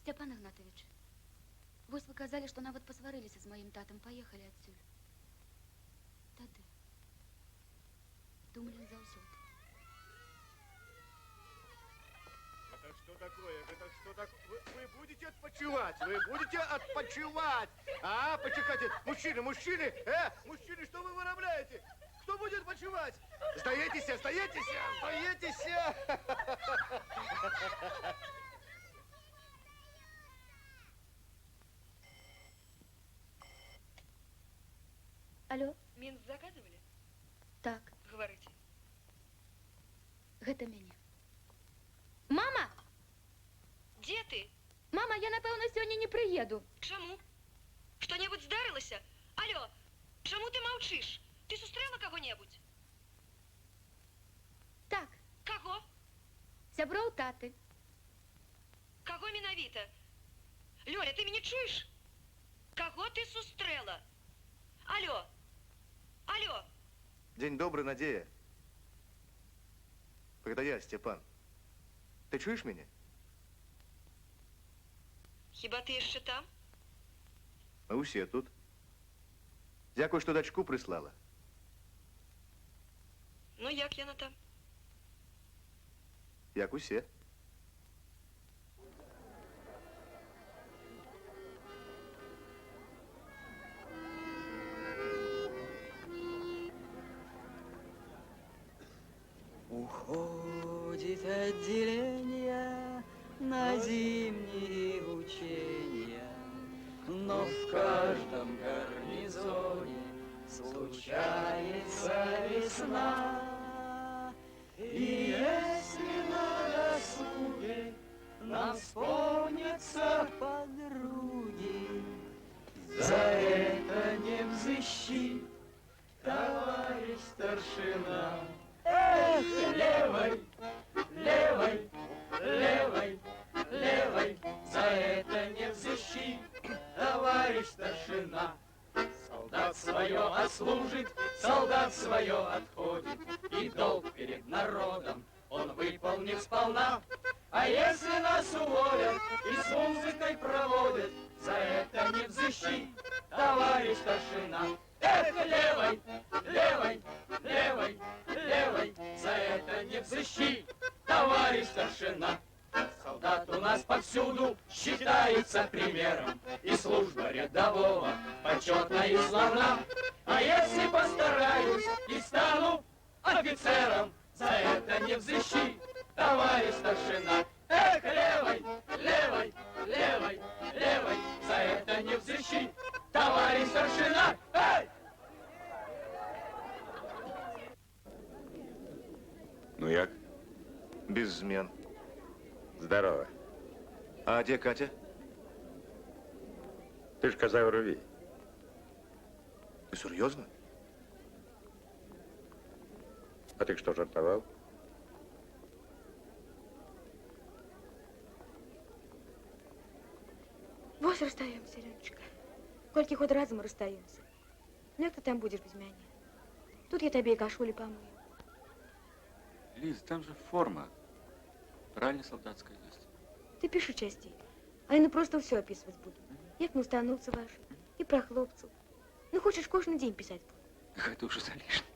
Степан Игнатович, вы сказали, что нават посварились с моим татом, поехали отсюда. Тады. Думали заўсёды. Это что такое? Это что такое? Вы будете отпочивать? Вы будете отпочивать? А, почекайте. Мужчины, мужчины! Мужчины, что вы вырабляете? Кто будет отпочивать? Сдаетесь, сдаетесь, сдаетесь! Алло? Минц заказывали? Так, Говорите. гэта мяне. Мама! Дзе ты? Мама, я, напэўна, сёння не прыеду. Чаму? Што-небудзь здарылася? Алло, чаму ты маўчыш? Ты сустрэла каго-небудзь? Так. Каго? Сяброў таты. Каго менавіта? Лёля, ты мяне чуеш? Каго ты сустрэла? Алло! Алло! День добрый, Надея. Когда я, Степан. Ты чуешь меня? Хіба ты яшчэ там? Мы усе тут. Дзякуй, што дачку прыслала. Ну, як яна там? Як усе. Уходит отделение на зимние учения, но в каждом гарнизоне случается весна. И если на досуге нам вспомнятся подруги, за это не взыщи, товарищ старшина. Эх, левой, левой, левой, левой, за это не взыщи, товарищ старшина. Солдат свое отслужит, солдат свое отходит, и долг перед народом он выполнит сполна. А если нас уволят и с музыкой проводят, за это не взыщи, товарищ старшина. Эх, левой, левой, левой, левой, за это не взыщи, товарищ старшина. Солдат у нас повсюду считается примером, и служба рядового почетна и славна. А если постараюсь и стану офицером, за это не взыщи, товарищ старшина. Эх, левой, левой, левой, левой, за это не взыщи, товарищ старшина. Эй! Ну як? Без змен. Здорово. А где Катя? Ты ж казав рві. Ты серьезно? А ты что, жартовал? Вось расстаемся, Леночка. Колькі ход разом расстаемся. Ну, як ты там будешь без меня? Тут я тебе и кашулі помою. Лиз, там же форма. Правильно солдатская есть. Ты пиши частей, а я просто все описывать буду. Як мы стануться ваши. і пра хлопцаў. Ну, хочаш кожны дзень пісаць буду. Гэта ўжо залішне.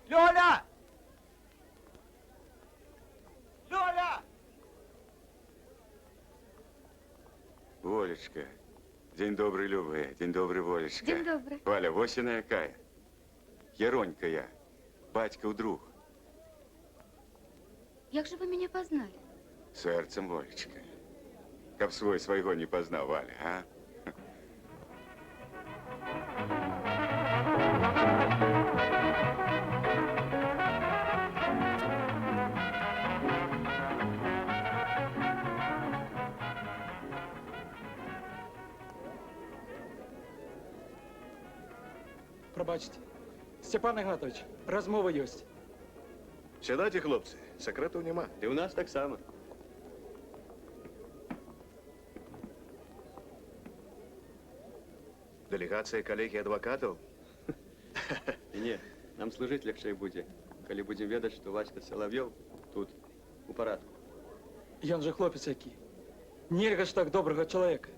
Лёля! Лёля! Волечка. День добрый, любая. День добрый, Волечка. День добрый. Валя, вось яна якая. Яронька я. Батькаў друг. Як же вы мяне пазналі? Сэрцам, Волечка. Каб свой свайго не пазнаў, Валя, а? Пробачьте. Степан Игнатович, размова ёсць. Сядайте, хлопцы, сакрэтаў няма. І ў нас таксама. Дэлегацыя калегій адвакатаў? Не, нам служыць лягчэй будзе, калі будзем ведаць, што Васька Салавёў тут у парадку. Ён же хлопец які. Нельга ж так добрага чалавека.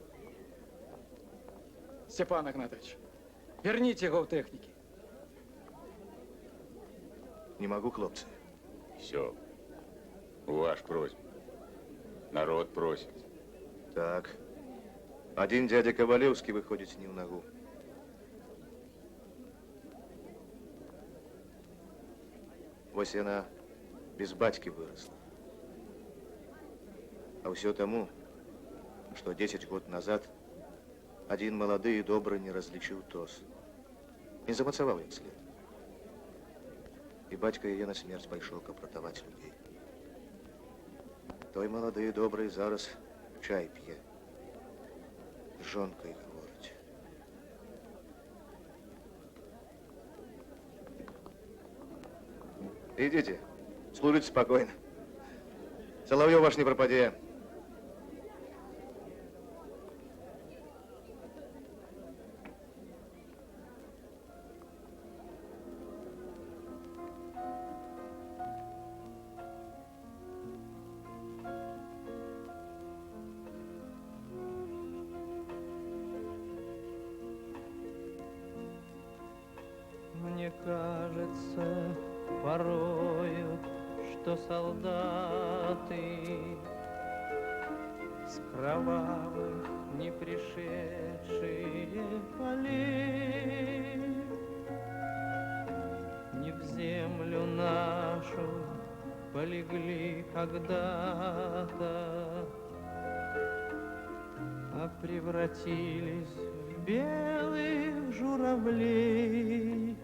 Степан Игнатович, верните яго ў тэхнікі. Не могу, хлопцы. Все. Ваш просьба. Народ просит. Так. Один дядя Ковалевский выходит не в ногу. Вось яна без бацькі выросла. А ўсё таму, што 10 год назад один малады і добры не разлічыў тос. Не замацаваў як след. І бацька яе на смерць пайшоў, каб ратаваць людзей. Той малады і добры зараз чай п'е. З жонкай гаворыць. Идите, служите спокойно. Соловьев ваш не пропаде. Мне кажется порою, что солдаты с кровавых не пришедшие полей не в землю нашу полегли когда-то, а превратились в белых журавлей.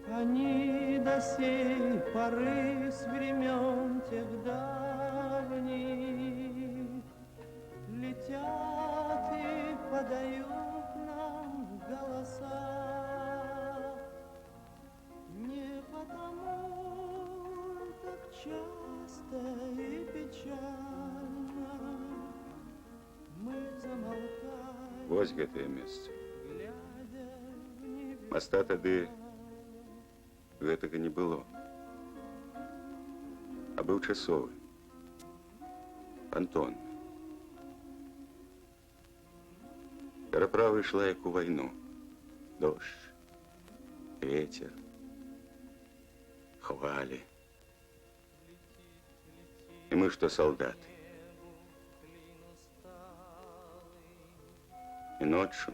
Они до сей поры с времен тех давних летят и подают нам голоса. Не потому так часто и печально мы замолкаем. Вось гэтае месца. Моста тады гэтага не было. А быў часовы. Антон. Пераправа ішла як у вайну. Дождж, ветер, хвалі. І мы што салдаты. І ноччу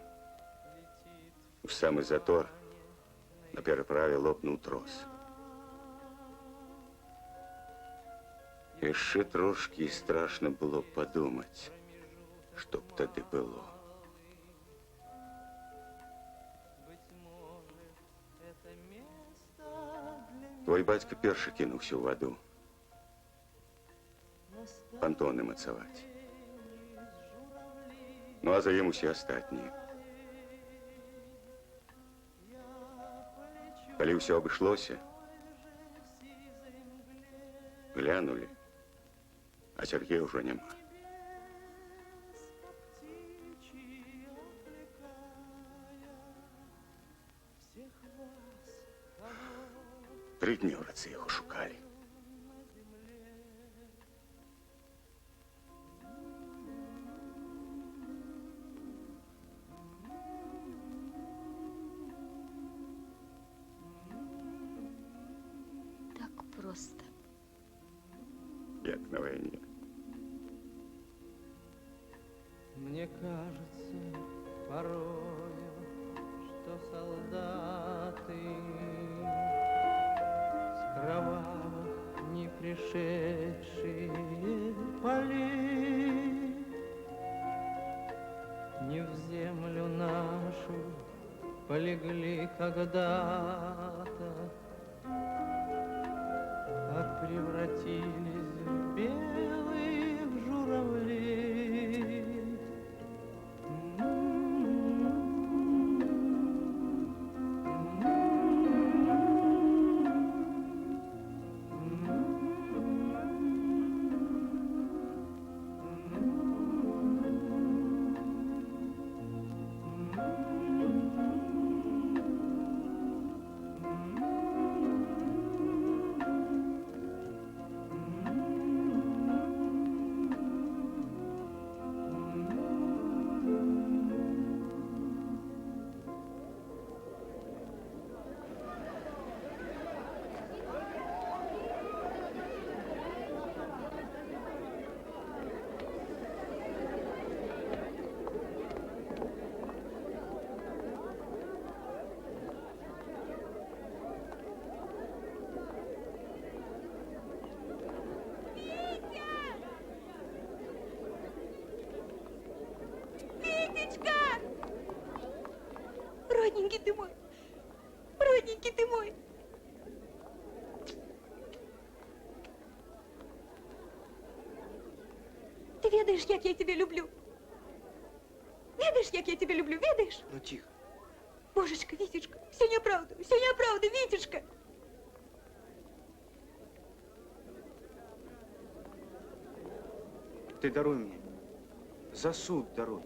у самы затор на пераправе лопнуў трос. Яшчэ трошкі і страшна было падумаць, што б тады было. Твой бацька першы кінуўся ў ваду. Пантоны мацаваць. Ну, а за ім усе астатнія. Калі ўсё абышлося, глянулі, а Сергея ўжо няма. Тры дні ў рацы яго шукалі. Мне кажется порою, что солдаты с кровавых не пришедшие полей не в землю нашу полегли когда-то, а превратились в белых журавлей. Витечка! Родненький ты мой! Родненький ты мой! Ты ведаешь, як я тебя люблю? Ведаешь, як я тебя люблю, ведаешь? Ну, тихо. Божечка, Витечка, все неправда, Витечка! Ты даруй мне. За суд даруй.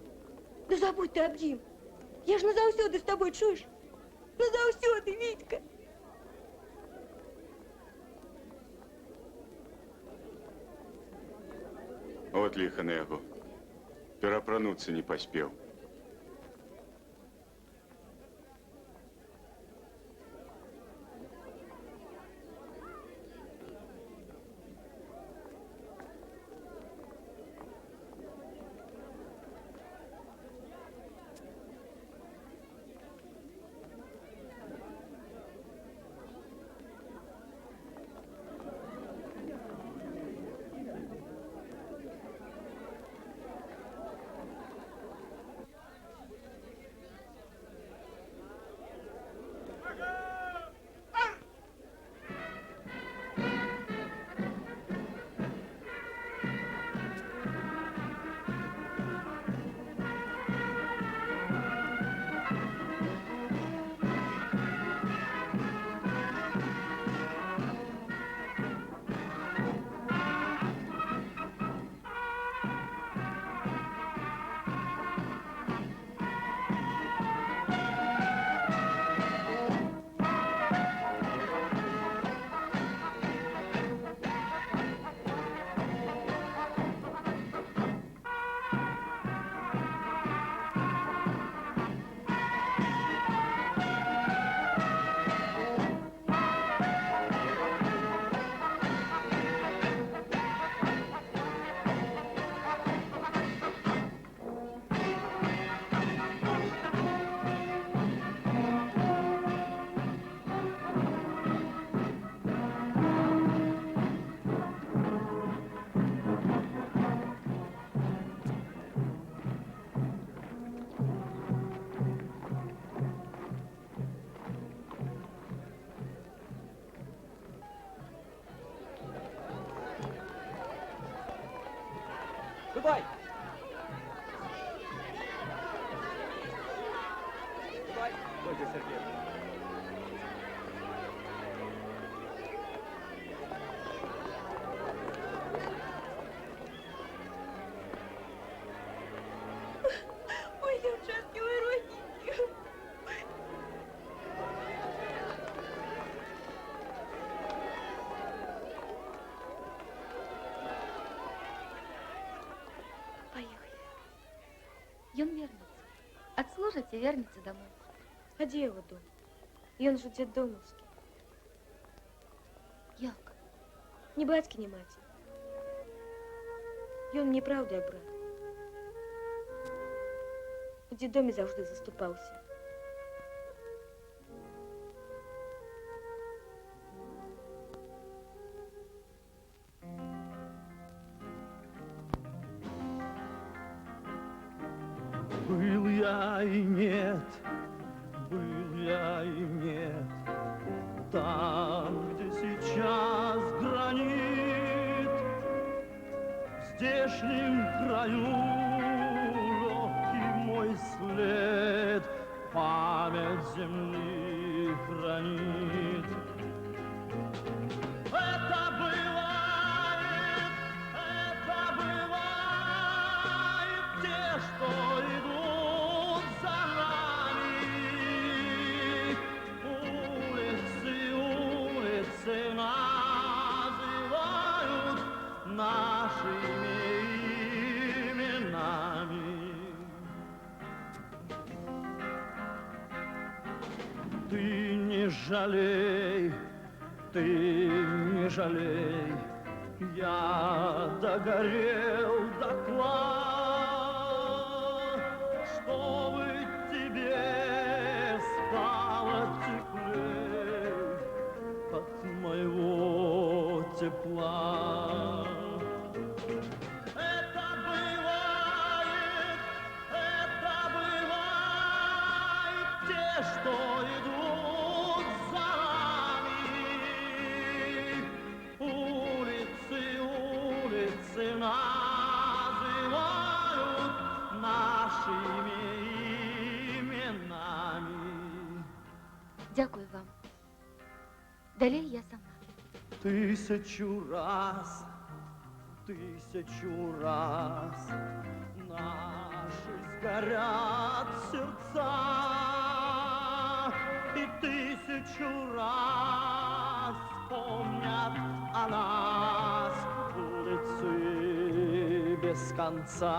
Да забудь ты аб ім. Я ж назаўсёды з тобой, чуєш? Назаўсёды, Витька! Вот лихо на яго. Перапрануцца не паспеў. Ступай! Ступай! Стойте, Сергей. Ой, девчатки, ой, родненькие! Поехали. Ён вернется. Отслужит и вернется домой. А где его дом? Ён же детдомовский. Як? Ни батьки, ни мать. Ён мне правда брат. У дзідомі заўжды заступаўся. Был я и нет, был я и нет, там, где сейчас гранит, в здешнем краю легкий мой след, память земли хранит. Это бывает, те, что идут за нами. Улицы, улицы называют нашими именами. Ты не жалей, ты не жалей, я догорел дотла, чтобы тебе стало теплей от моего тепла. Это бывает, те, что идут за нами. Улицы, улицы называют нашими именами. Дякую вам. Далее я сама. Тысячу раз наши сгорят сердца, и тысячу раз помнят о нас улицы без конца.